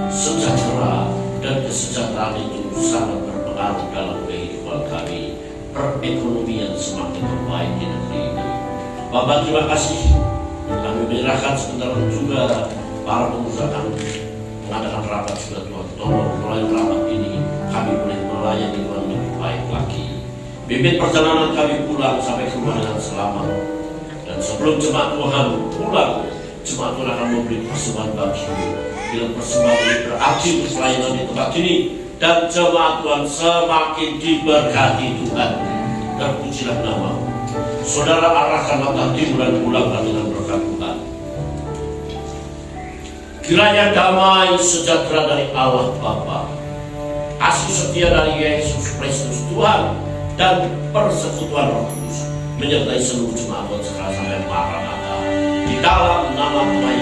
sejahtera, dan kesejahteraan itu sangat berpengaruh dalam kehidupan kami. Perekonomian semakin membaik di negeri ini. Bapak, terima kasih. Kami menyerahkan sebentar juga para pengusaha mengadakan rapat juga, Tuhan. Tolong melalui rapat ini kami boleh melayani Tuhan lebih baik lagi. Bimbing perjalanan kami pulang sampai ke rumah dengan selamat. Dan sebelum jemaat Tuhan pulang, jemaat Tuhan akan memberi persembahan bagi-Mu. Bila persembahan ini berarti untuk pelayanan di tempat ini, dan jemaat Tuhan semakin diberkati Tuhan. Terpujilah nama-Mu. Saudara, arahkan mata timur dan pulangkan dengan berkat Tuhan. Kiranya damai sejahtera dari Allah Bapa, kasih setia dari Yesus Kristus Tuhan, dan persekutuan Roh Kudus menyertai seluruh jemaat Tuhan sekarang sampai Maranatha. Di dalam nama Tuhan